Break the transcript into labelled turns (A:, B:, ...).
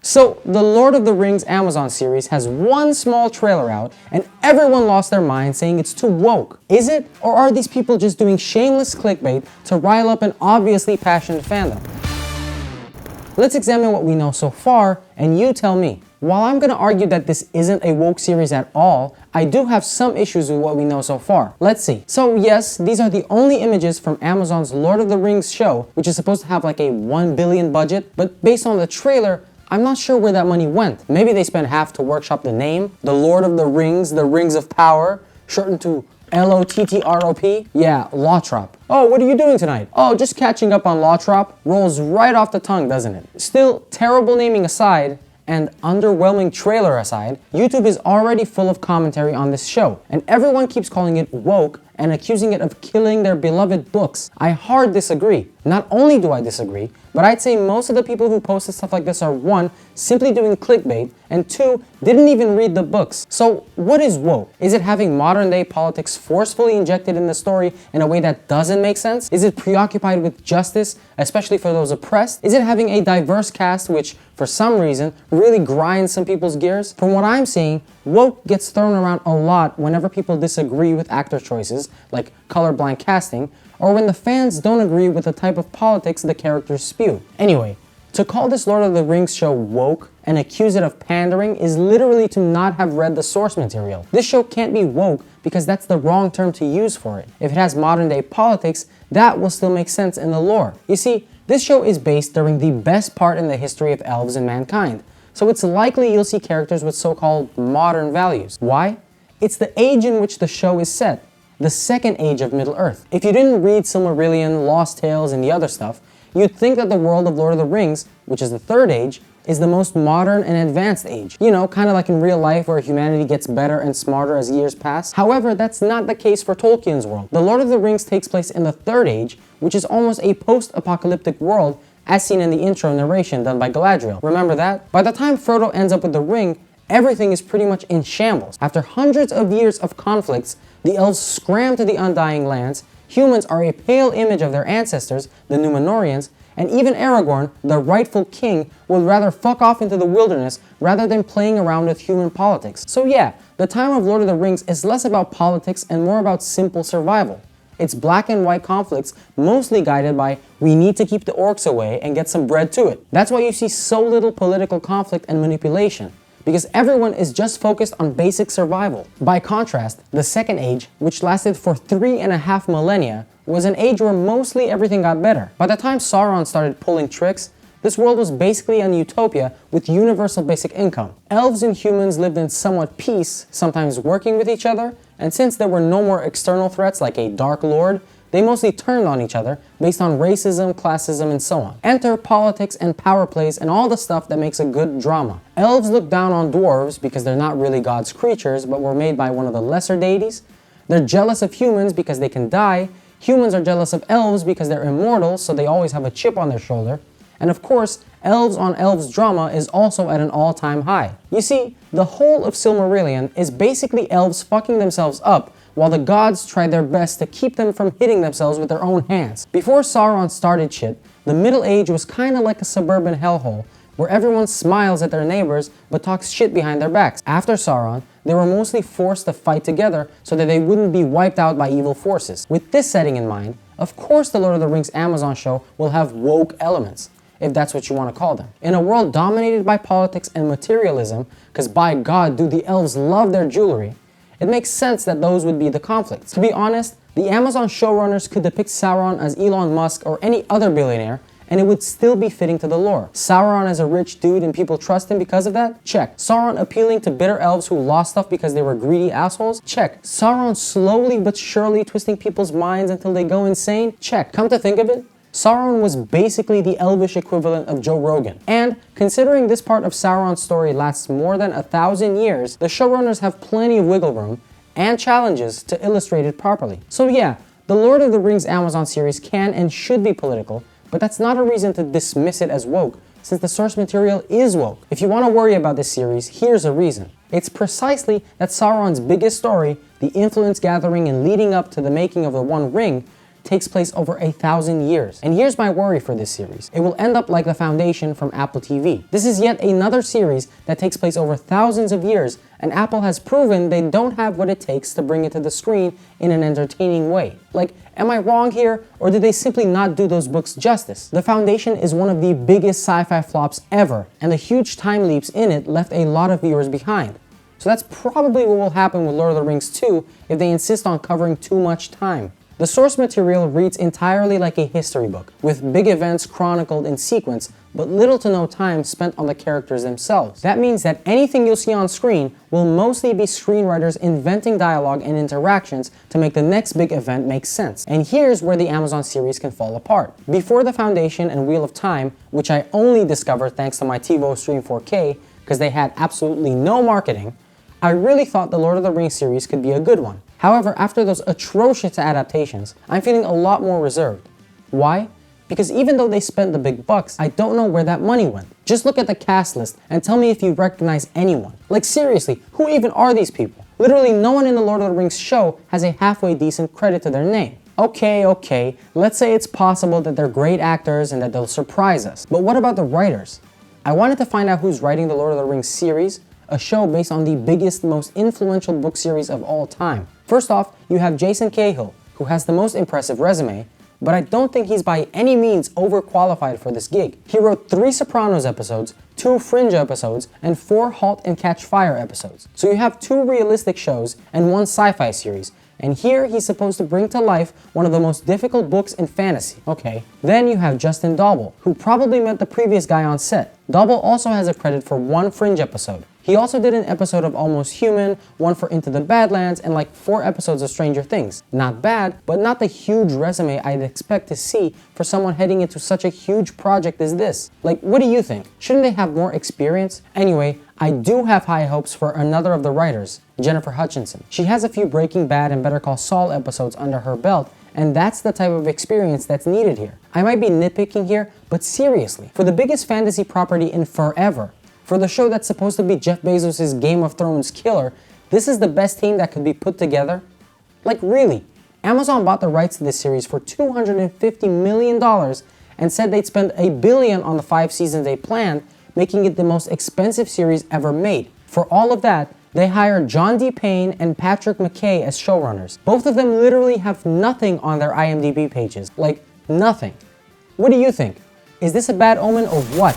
A: So, the Lord of the Rings Amazon series has one small trailer out, and everyone lost their mind saying it's too woke. Is it? Or are these people just doing shameless clickbait to rile up an obviously passionate fandom? Let's examine what we know so far, and you tell me. While I'm gonna argue that this isn't a woke series at all, I do have some issues with what we know so far. Let's see. So yes, these are the only images from Amazon's Lord of the Rings show, which is supposed to have like a $1 billion budget, but based on the trailer, I'm not sure where that money went. Maybe they spent half to workshop the name, the Lord of the Rings of Power, shortened to LOTTROP? Yeah, Lottrop. Oh, what are you doing tonight? Oh, just catching up on Lottrop. Rolls right off the tongue, doesn't it? Still, terrible naming aside, and underwhelming trailer aside, YouTube is already full of commentary on this show, and everyone keeps calling it woke and accusing it of killing their beloved books. I hard disagree. Not only do I disagree, but I'd say most of the people who posted stuff like this are 1, simply doing clickbait, and 2, didn't even read the books. So what is woke? Is it having modern day politics forcefully injected in the story in a way that doesn't make sense? Is it preoccupied with justice, especially for those oppressed? Is it having a diverse cast which, for some reason, really grinds some people's gears? From what I'm seeing, woke gets thrown around a lot whenever people disagree with actor choices, like colorblind casting, or when the fans don't agree with the type of politics the characters spew. Anyway, to call this Lord of the Rings show woke and accuse it of pandering is literally to not have read the source material. This show can't be woke because that's the wrong term to use for it. If it has modern day politics, that will still make sense in the lore. You see, this show is based during the best part in the history of elves and mankind, so it's likely you'll see characters with so-called modern values. Why? It's the age in which the show is set, the second age of Middle-earth. If you didn't read Silmarillion, Lost Tales, and the other stuff, you'd think that the world of Lord of the Rings, which is the third age, is the most modern and advanced age. You know, kind of like in real life where humanity gets better and smarter as years pass. However, that's not the case for Tolkien's world. The Lord of the Rings takes place in the third age, which is almost a post-apocalyptic world as seen in the intro narration done by Galadriel. Remember that? By the time Frodo ends up with the ring, everything is pretty much in shambles. After hundreds of years of conflicts, the elves scram to the Undying Lands, humans are a pale image of their ancestors, the Númenóreans, and even Aragorn, the rightful king, would rather fuck off into the wilderness rather than playing around with human politics. So yeah, the time of Lord of the Rings is less about politics and more about simple survival. It's black and white conflicts, mostly guided by, we need to keep the orcs away and get some bread to it. That's why you see so little political conflict and manipulation, because everyone is just focused on basic survival. By contrast, the Second Age, which lasted for 3.5 millennia, was an age where mostly everything got better. By the time Sauron started pulling tricks, this world was basically an utopia with universal basic income. Elves and humans lived in somewhat peace, sometimes working with each other, and since there were no more external threats like a Dark Lord, they mostly turned on each other based on racism, classism, and so on. Enter politics and power plays and all the stuff that makes a good drama. Elves look down on dwarves because they're not really God's creatures, but were made by one of the lesser deities. They're jealous of humans because they can die. Humans are jealous of elves because they're immortal, so they always have a chip on their shoulder. And of course, elves on elves drama is also at an all-time high. You see, the whole of Silmarillion is basically elves fucking themselves up while the gods tried their best to keep them from hitting themselves with their own hands. Before Sauron started shit, the Middle Age was kinda like a suburban hellhole where everyone smiles at their neighbors but talks shit behind their backs. After Sauron, they were mostly forced to fight together so that they wouldn't be wiped out by evil forces. With this setting in mind, of course the Lord of the Rings Amazon show will have woke elements, if that's what you want to call them. In a world dominated by politics and materialism, because by God do the elves love their jewelry, it makes sense that those would be the conflicts. To be honest, the Amazon showrunners could depict Sauron as Elon Musk or any other billionaire, and it would still be fitting to the lore. Sauron as a rich dude and people trust him because of that? Check. Sauron appealing to bitter elves who lost stuff because they were greedy assholes? Check. Sauron slowly but surely twisting people's minds until they go insane? Check. Come to think of it, Sauron was basically the elvish equivalent of Joe Rogan. And considering this part of Sauron's story lasts more than 1,000 years, the showrunners have plenty of wiggle room and challenges to illustrate it properly. So yeah, the Lord of the Rings Amazon series can and should be political, but that's not a reason to dismiss it as woke, since the source material is woke. If you want to worry about this series, here's a reason. It's precisely that Sauron's biggest story, the influence gathering and leading up to the making of the One Ring, takes place over 1,000 years. And here's my worry for this series. It will end up like The Foundation from Apple TV. This is yet another series that takes place over thousands of years, and Apple has proven they don't have what it takes to bring it to the screen in an entertaining way. Like, am I wrong here, or did they simply not do those books justice? The Foundation is one of the biggest sci-fi flops ever, and the huge time leaps in it left a lot of viewers behind. So that's probably what will happen with Lord of the Rings 2 if they insist on covering too much time. The source material reads entirely like a history book, with big events chronicled in sequence, but little to no time spent on the characters themselves. That means that anything you'll see on screen will mostly be screenwriters inventing dialogue and interactions to make the next big event make sense. And here's where the Amazon series can fall apart. Before The Foundation and Wheel of Time, which I only discovered thanks to my TiVo Stream 4K because they had absolutely no marketing, I really thought the Lord of the Rings series could be a good one. However, after those atrocious adaptations, I'm feeling a lot more reserved. Why? Because even though they spent the big bucks, I don't know where that money went. Just look at the cast list and tell me if you recognize anyone. Like seriously, who even are these people? Literally no one in the Lord of the Rings show has a halfway decent credit to their name. Okay, let's say it's possible that they're great actors and that they'll surprise us. But what about the writers? I wanted to find out who's writing the Lord of the Rings series, a show based on the biggest, most influential book series of all time. First off, you have Jason Cahill, who has the most impressive resume, but I don't think he's by any means overqualified for this gig. He wrote 3 Sopranos episodes, 2 Fringe episodes, and 4 Halt and Catch Fire episodes. So you have 2 realistic shows and 1 sci-fi series, and here he's supposed to bring to life one of the most difficult books in fantasy. Okay. Then you have Justin Daubel, who probably met the previous guy on set. Daubel also has a credit for 1 Fringe episode. He also did an episode of Almost Human, 1 for Into the Badlands, and like 4 episodes of Stranger Things. Not bad, but not the huge resume I'd expect to see for someone heading into such a huge project as this. Like, what do you think? Shouldn't they have more experience? Anyway, I do have high hopes for another of the writers, Jennifer Hutchinson. She has a few Breaking Bad and Better Call Saul episodes under her belt, and that's the type of experience that's needed here. I might be nitpicking here, but seriously, for the biggest fantasy property in forever, for the show that's supposed to be Jeff Bezos' Game of Thrones killer, this is the best team that could be put together? Like really, Amazon bought the rights to this series for $250 million and said they'd spend $1 billion on the 5 seasons they planned, making it the most expensive series ever made. For all of that, they hired John D. Payne and Patrick McKay as showrunners. Both of them literally have nothing on their IMDb pages. Like, nothing. What do you think? Is this a bad omen or what?